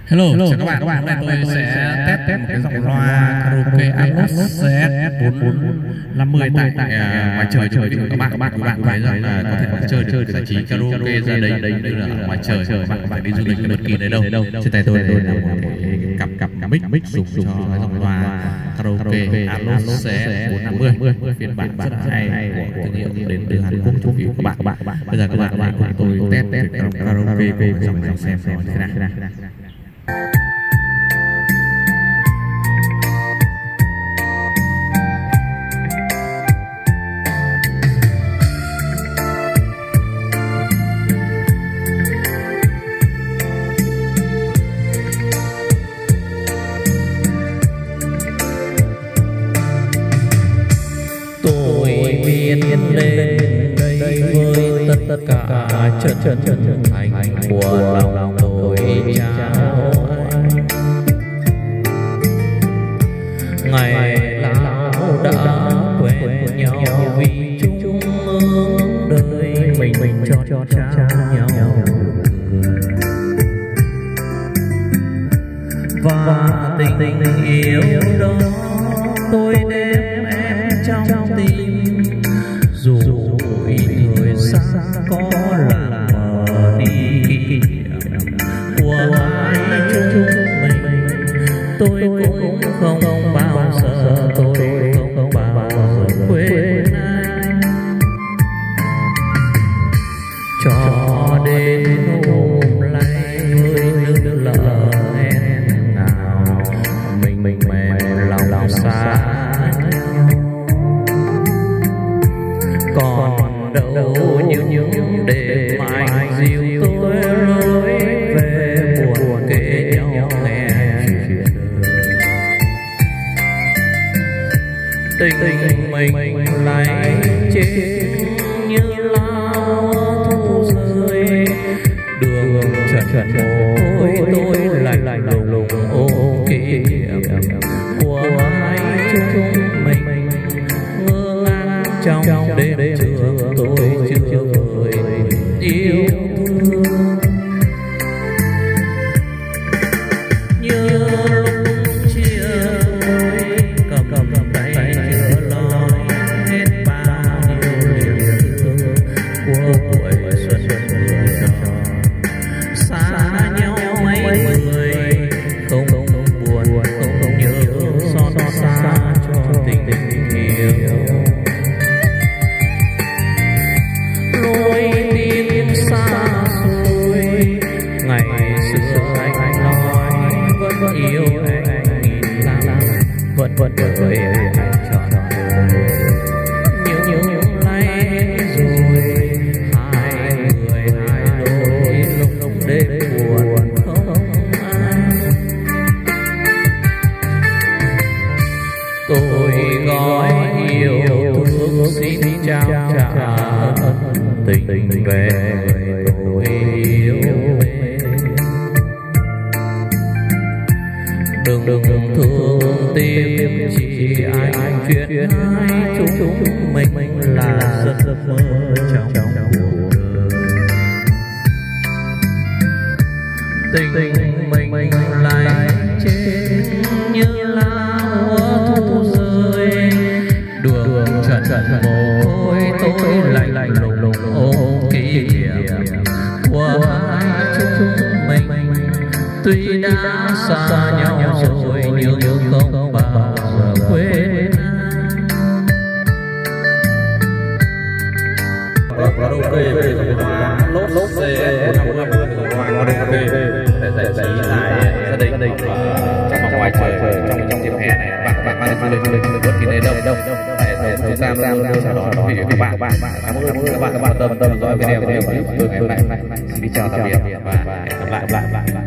Hello, chào các bạn. Hôm nay tôi sẽ test một cái dòng loa karaoke Atmos CS4450 tại ngoài trời cho các bạn thấy rằng là có thể chơi được giải trí karaoke ra đấy như là ngoài trời, các bạn phải đi du lịch bất kỳ nơi đâu. Trên tay tôi là một cái cặp mic dùng cho cái dòng loa karaoke Atmos CS450 phiên bản rất là hay của thương hiệu đến từ Hàn Quốc chủ yếu các bạn. Bây giờ các bạn hãy cùng tôi test karaoke của dòng này xem nó thế nào. Tôi viết lên đây với tất cả chân thành của lòng tôi trao anh. Ngày lão đã quen nhau vì chung ước đời mình cho trao nhau, và tình yêu đó tôi đem em trong tim, dù thời xa có làm mờ đi kỷ niệm của hai chúng mình. Tôi cũng không bao giờ, tôi không bao giờ quên anh, cho đến hôm nay mới nước lỡ em nào mình mềm lòng xa. Còn đâu những đêm anh dịu tôi lối về buồn kể nhau nghe chuyện tình mình lại chết như lao thu rơi. Đường trần môi tôi lạnh lùng ôm kỷ niệm của hai chúng mình. Ngơ ngác trong đêm trường tôi chưa vơi yêu thương, như lúc chia đôi cầm tay chưa nói hết bao nhiêu niềm thương của tuổi xuân vừa tròn. Xa nhau mấy người không buồn không nhớ xót xa cho tình yêu. Lối tim xa xôi ngày xưa anh nói vẫn yêu anh nghìn năm, vẫn đợi anh trọn đời. Nhưng nay rồi hai người hai đôi lúc đêm buồn không ai. Tôi gói yêu thương xin trao trả tình về tôi yêu mến. Đừng thương tim chỉ anh chuyện hai chúng mình là giấc mơ trong cuộc đời. Tình mình lại chết như lao thu rơi. Đường trần môi tôi lạnh lùng ôm kỷ niệm của hai chúng mình. Tuy đã xa nhau rồi nhưng không bao giờ quên anh. Karaoke về dòng loa Atmos CS450 loa karaoke để giải trí tại gia đình trong và ngoài trời trong dịp hè này. Bạn mang đi du lịch bất kỳ nơi đâu. Tại chúng ta luôn chào đón quý vị các bạn. Cảm ơn các bạn quan tâm theo dõi video của tôi ngày hôm nay. Xin chào tạm biệt và hẹn gặp lại.